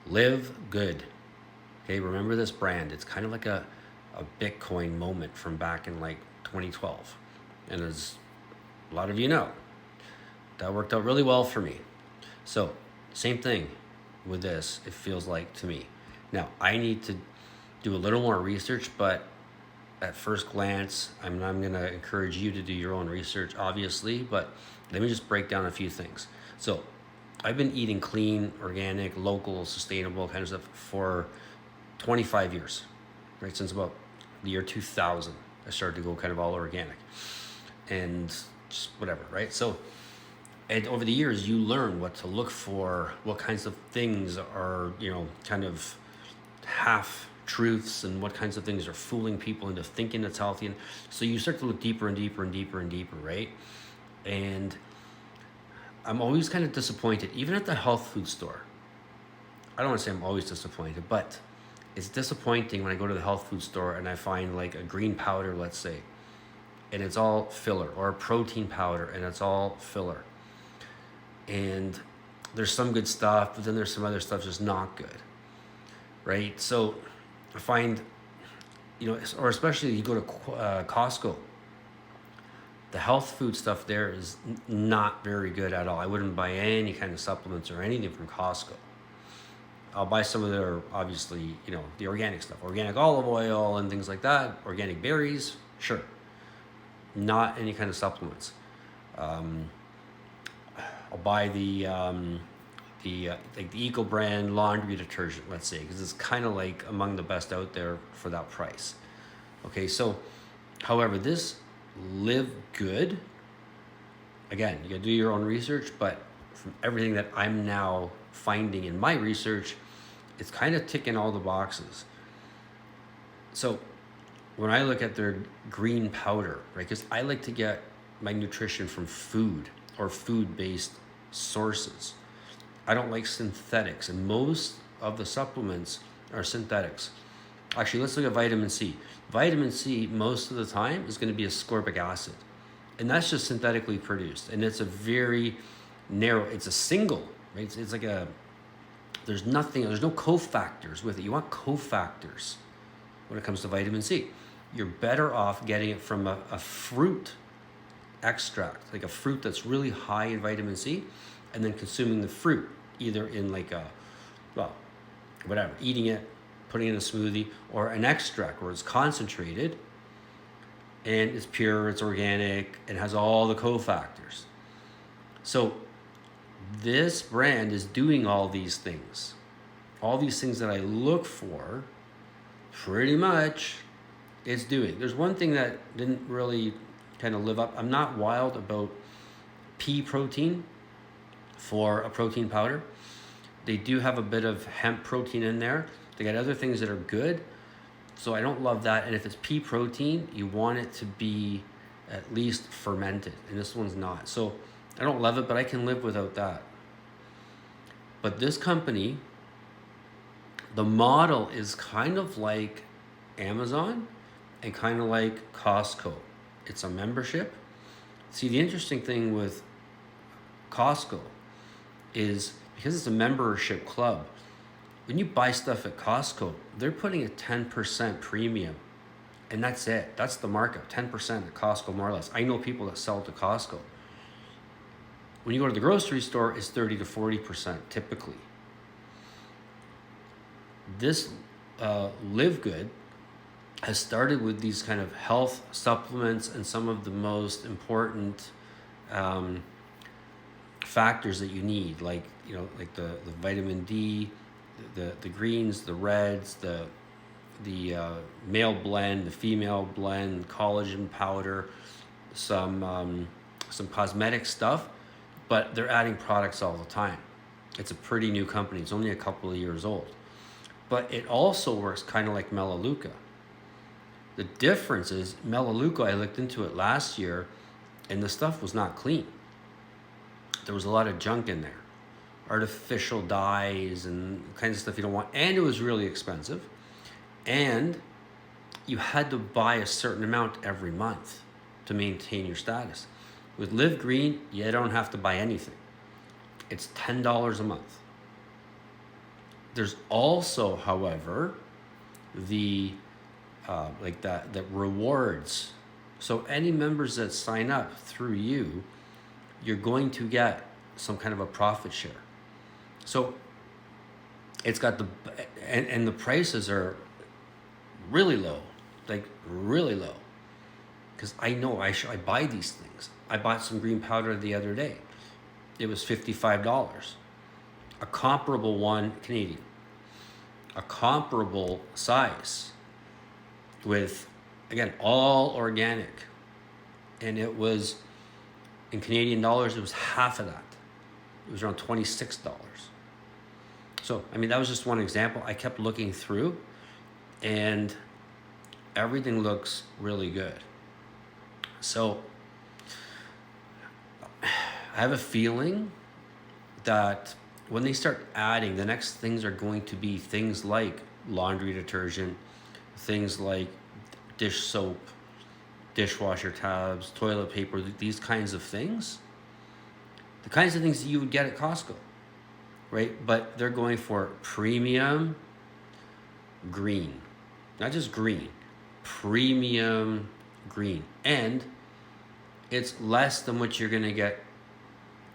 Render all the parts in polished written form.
Live Good. Okay, remember this brand. It's kind of like a Bitcoin moment from back in like 2012. And as a lot of you know, that worked out really well for me. So, same thing with this, it feels like to me. Now, I need to do a little more research, but at first glance, I'm going to encourage you to do your own research, obviously, but let me just break down a few things. So, I've been eating clean, organic, local, sustainable kind of stuff for 25 years, right? Since about the year 2000, I started to go kind of all organic and just whatever, right? So, and over the years, you learn what to look for, what kinds of things are, kind of half truths, and what kinds of things are fooling people into thinking it's healthy. And so you start to look deeper and deeper and deeper and deeper, right? And I'm always kind of disappointed, even at the health food store. I don't want to say I'm always disappointed, but it's disappointing when I go to the health food store and I find like a green powder, let's say, and it's all filler, or a protein powder and it's all filler. And there's some good stuff, but then there's some other stuff just not good, right? So I find, or especially you go to Costco, the health food stuff there is not very good at all. I wouldn't buy any kind of supplements or anything from Costco. I'll buy some of their, obviously, the organic stuff, organic olive oil and things like that, organic berries, sure. Not any kind of supplements. I'll buy the Eco brand laundry detergent, let's say, because it's kind of like among the best out there for that price. Okay, so, however, this Live Good, again, you gotta do your own research, but from everything that I'm now finding in my research, it's kind of ticking all the boxes. So when I look at their green powder, right, because I like to get my nutrition from food or food-based sources. I don't like synthetics, and most of the supplements are synthetics. Actually, let's look at vitamin C. Vitamin C, most of the time, is going to be ascorbic acid, and that's just synthetically produced, and it's a very narrow, it's a single, right? It's like there's no cofactors with it. You want cofactors when it comes to vitamin C. You're better off getting it from a fruit extract, like a fruit that's really high in vitamin C, and then consuming the fruit, either in eating it, putting it in a smoothie, or an extract where it's concentrated and it's pure, it's organic, and has all the cofactors. So this brand is doing all these things that I look for, pretty much it's doing. There's one thing that didn't really kind of live up. I'm not wild about pea protein for a protein powder. They do have a bit of hemp protein in there. They got other things that are good, so I don't love that. And if it's pea protein, you want it to be at least fermented, and this one's not. So I don't love it, but I can live without that. But this company, the model is kind of like Amazon and kind of like Costco. It's a membership. See, the interesting thing with Costco is because it's a membership club, when you buy stuff at Costco, they're putting a 10% premium, and that's it. That's the markup, 10% at Costco, more or less. I know people that sell to Costco. When you go to the grocery store, it's 30 to 40% typically. This Live Good has started with these kind of health supplements and some of the most important factors that you need, like the vitamin D, the greens, the reds, the male blend, the female blend, collagen powder, some cosmetic stuff, but they're adding products all the time. It's a pretty new company. It's only a couple of years old, but it also works kind of like Melaleuca. The difference is Melaleuca, I looked into it last year, and the stuff was not clean. There was a lot of junk in there, artificial dyes and kinds of stuff you don't want, and it was really expensive, and you had to buy a certain amount every month to maintain your status. With Live Green, you don't have to buy anything. It's $10 a month. There's also, however, the like that rewards. So any members that sign up through you, you're going to get some kind of a profit share. So it's got and the prices are really low, like really low. Because I know I buy these things. I bought some green powder the other day. It was $55. A comparable one, Canadian. A comparable size with, again, all organic. And it was, in Canadian dollars, it was half of that. It was around $26. So, I mean, that was just one example. I kept looking through, and everything looks really good. So, I have a feeling that when they start adding, the next things are going to be things like laundry detergent, things like dish soap, dishwasher tabs, toilet paper, these kinds of things. The kinds of things that you would get at Costco, right? But they're going for premium green, not just green, premium green. And it's less than what you're going to get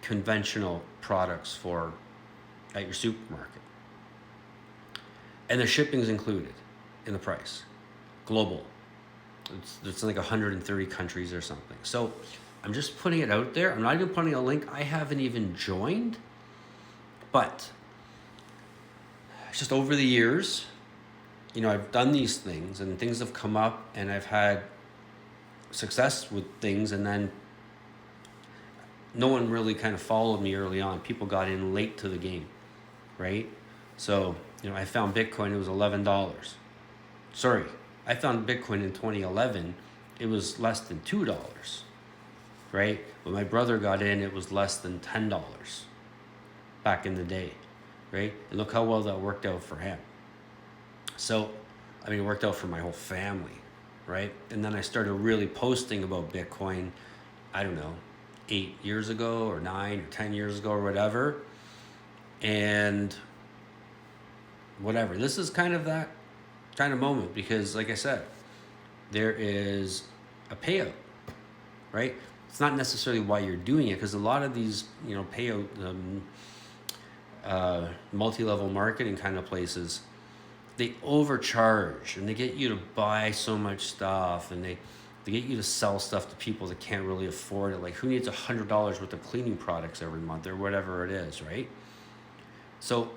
conventional products for at your supermarket. And the shipping is included in the price. Global. It's like 130 countries or something. So I'm just putting it out there. I'm not even putting a link. I haven't even joined. But just over the years, I've done these things and things have come up and I've had success with things, and then no one really kind of followed me early on. People got in late to the game, right? So, I found Bitcoin, it was $11. Sorry, I found Bitcoin in 2011, it was less than $2, right? When my brother got in, it was less than $10 back in the day, right? And look how well that worked out for him. So, it worked out for my whole family, right? And then I started really posting about Bitcoin, I don't know, 8 years ago or 9 or 10 years ago or whatever. And whatever. This is kind of that kind of moment because, like I said, there is a payout, right? It's not necessarily why you're doing it, because a lot of these, payout, multi-level marketing kind of places, they overcharge and they get you to buy so much stuff, and they get you to sell stuff to people that can't really afford it. Like, who needs $100 worth of cleaning products every month or whatever it is, right? So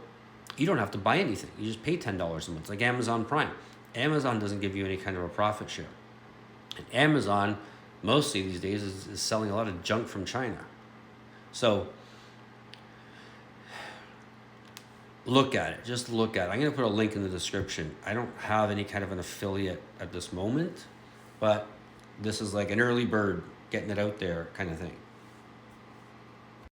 you don't have to buy anything. You just pay $10 a month, like Amazon Prime. Amazon doesn't give you any kind of a profit share. And Amazon, mostly these days, is selling a lot of junk from China. So look at it. Just look at it. I'm going to put a link in the description. I don't have any kind of an affiliate at this moment, but this is like an early bird getting it out there kind of thing.